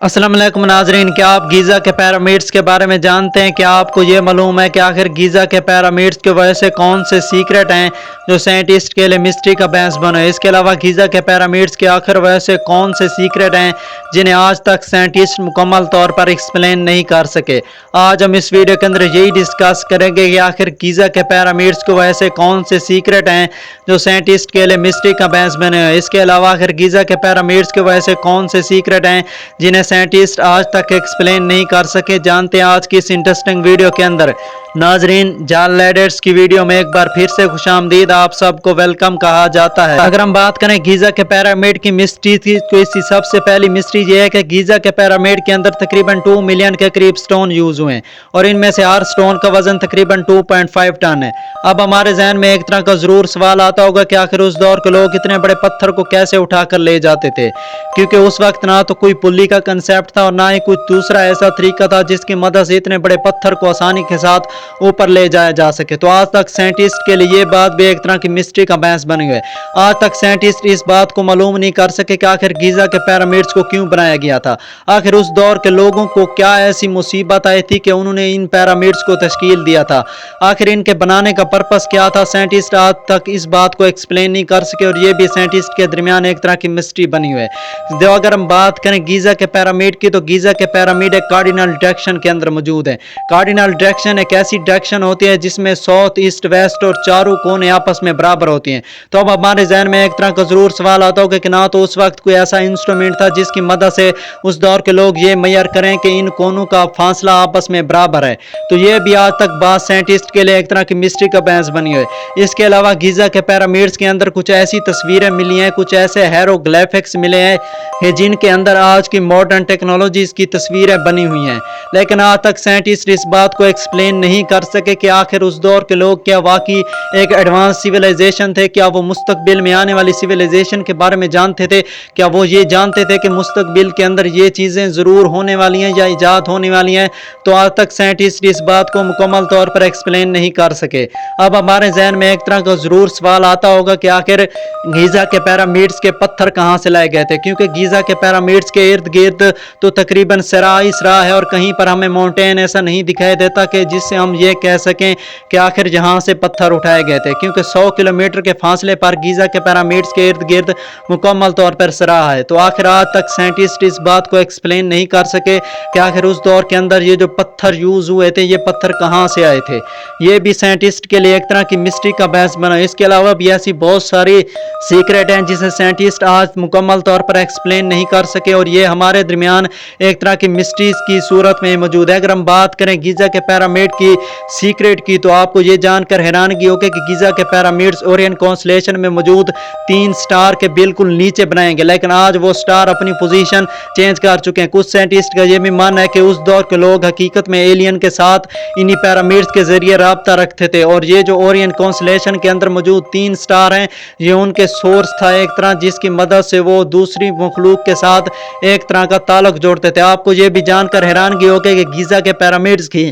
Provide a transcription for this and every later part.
अस्सलाम वालेकुम नाजरीन, क्या आप गीज़ा के पिरामिड्स के बारे में जानते हैं? क्या आपको ये मालूम है कि आखिर गीज़ा के पिरामिड्स की वजह से कौन से सीक्रेट हैं जो साइंटिस्ट के लिए मिस्ट्री का बायस बने? इसके अलावा गीज़ा के पिरामिड्स के आखिर वजह से कौन से सीक्रेट हैं जिन्हें आज तक साइंटिस्ट मुकम्मल तौर पर एक्सप्लेन नहीं कर सके? आज हम इस वीडियो के अंदर यही डिस्कस करेंगे कि आखिर गीज़ा के पिरामिड्स की वजह से कौन से सीक्रेट हैं जो साइंटिस्ट के लिए मिस्ट्री का बायस बने। इसके अलावा आखिर गीज़ा के पिरामिड्स की वजह से कौन से सीक्रेट हैं जिन्हें साइंटिस्ट आज तक एक्सप्लेन नहीं कर सके? जानते हैं आज की इस इंटरेस्टिंग वीडियो के अंदर। नाजरीन, जाल लैडर्स की वीडियो में एक बार फिर से खुशामदीद, आप सबको वेलकम कहा जाता है। अगर हम बात करें गीज़ा के पिरामिड की मिस्ट्री की, तो इसकी सबसे पहली मिस्ट्री ये है कि गीज़ा के पिरामिड के अंदर तकरीबन 2 मिलियन के करीब स्टोन यूज हुए हैं और इनमें से हर स्टोन का वजन तकरीबन 2.5 टन है। अब हमारे जहन में एक तरह का जरूर सवाल आता होगा कि आखिर उस दौर के लोग इतने बड़े पत्थर को कैसे उठाकर ले जाते थे, क्योंकि उस वक्त ना तो कोई पुल्ली का कंसेप्ट था और ना ही कुछ दूसरा ऐसा तरीका था जिसकी मदद से इतने बड़े पत्थर को आसानी के साथ ऊपर ले जाया जा सके। तो आज तक साइंटिस्ट के लिए ये बात भी एक तरह की मिस्ट्री का बहस बन गई। आज तक साइंटिस्ट इस बात को मालूम नहीं कर सके कि आखिर गीज़ा के पिरामिड्स को क्यों बनाया गया था। आखिर उस दौर के लोगों को क्या ऐसी मुसीबत आई थी कि उन्होंने इन पिरामिड्स को तश्कील दिया था। आखिर इनके बनाने का पर्पस क्या था, साइंटिस्ट आज तक इस बात को एक्सप्लेन नहीं कर सके और ये भी साइंटिस्ट के दरमियान एक तरह की मिस्ट्री बनी हुई है। अगर हम बात करें गीज़ा के पिरामिड की, तो गीज़ा के पिरामिड एक कार्डिनल डायरेक्शन के अंदर मौजूद है। कार्डिनल डायरेक्शन एक ऐसी डायरेक्शन होती है जिसमें साउथ, ईस्ट, वेस्ट और चारों कोने आपस में बराबर होती हैं। तो अब हमारे जहन में एक तरह का जरूर सवाल आता होगा कि ना तो उस वक्त कोई ऐसा इंस्ट्रूमेंट था जिसकी मदद से उस दौर के लोग ये मेजर करें कि इन कोनों का फासला आपस में बराबर है। तो ये भी आज तक बात साइंटिस्ट के लिए एक तरह की मिस्ट्री का बहस बनी हुई है। इसके अलावा गीज़ा के पिरामिड्स के अंदर कुछ ऐसी तस्वीरें मिली हैं, कुछ ऐसे हेरोग्लिफिक्स मिले हैं जिनके अंदर आज की मॉडर्न टेक्नोलॉजीज की तस्वीरें बनी हुई हैं, लेकिन आज तक साइंटिस्ट इस बात को एक्सप्लेन नहीं कर सके कि आखिर उस दौर के लोग क्या वाकई एक एडवांस सिविलाइजेशन थे, क्या वो मुस्तकबिल में आने वाली सिविलाइजेशन के बारे में जानते थे, क्या वो ये जानते थे कि मुस्तकबिल के अंदर ये चीज़ें ज़रूर होने वाली हैं या ईजाद होने वाली हैं। तो आज तक साइंटिस्ट इस बात को मुकम्मल तौर पर एक्सप्लेन नहीं कर सके। अब हमारे जहन में एक तरह का ज़रूर सवाल आता होगा कि आखिर गीज़ा के पिरामिड्स के पत्थर कहाँ से लाए गए थे, क्योंकि गीज़ा के पिरामिड्स के इर्द गिर्द तो तकरीबन सरा ही सरा है और कहीं पर हमें माउंटेन ऐसा नहीं दिखाई देता कि जिससे हम ये कह सकें कि आखिर जहां से पत्थर उठाए गए थे, क्योंकि 100 किलोमीटर के फासले पर गीज़ा के पिरामिड्स के इर्द गिर्द मुकम्मल तौर पर सरा है। तो आखिर आज तक साइंटिस्ट इस बात को एक्सप्लेन नहीं कर सके कि आखिर उस दौर के अंदर ये जो पत्थर यूज हुए थे, ये पत्थर कहाँ से आए थे। ये भी साइंटिस्ट के लिए एक तरह की मिस्ट्री का बहस बना। इसके अलावा भी ऐसी बहुत सारी सीक्रेट हैं जिसे साइंटिस्ट आज मुकम्मल तौर पर एक्सप्लेन नहीं कर सके और ये हमारे दरमियान एक तरह की मिस्ट्रीज की सूरत में मौजूद है। अगर हम बात करें गीज़ा के पिरामिड की सीक्रेट की, तो आपको ये जानकर हैरानगी होगी कि गीज़ा के पिरामिड्स ओरियन कॉन्स्टलेशन में मौजूद 3 स्टार के बिल्कुल नीचे बनाएंगे, लेकिन आज वो स्टार अपनी पोजीशन चेंज कर चुके हैं। कुछ साइंटिस्ट का ये भी मानना है कि उस दौर के लोग हकीकत में एलियन के साथ इन्हीं पिरामिड्स के जरिए राब्ता रखते थे और ये जो ओरियन कॉन्स्टलेशन के अंदर मौजूद 3 स्टार हैं, ये उनके सोर्स था एक तरह जिसकी मदद से वो दूसरी मखलूक के साथ एक तरह का ताल्लुक जोड़ते थे। आपको ये भी जानकर हैरानगी होगी कि गीज़ा के पिरामिड्स की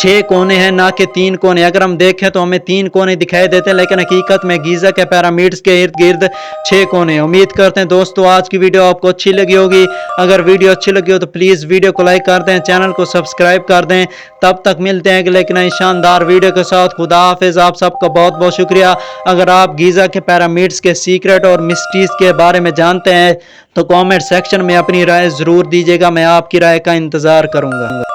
6 कोने हैं, ना कि 3 कोने। अगर हम देखें तो हमें 3 कोने दिखाई देते हैं, लेकिन हकीकत में गीज़ा के पिरामिड्स के इर्द गिर्द 6 कोने। उम्मीद करते हैं दोस्तों आज की वीडियो आपको अच्छी लगी होगी। अगर वीडियो अच्छी लगी हो तो प्लीज़ वीडियो को लाइक कर दें, चैनल को सब्सक्राइब कर दें। तब तक मिलते हैं अगले एक नई शानदार वीडियो के साथ। खुदा हाफिज़। आप सबका बहुत बहुत शुक्रिया। अगर आप गीज़ा के पिरामिड्स के सीक्रेट और मिस्ट्रीज के बारे में जानते हैं तो कमेंट सेक्शन में अपनी राय ज़रूर दीजिएगा, मैं आपकी राय का इंतज़ार करूँगा।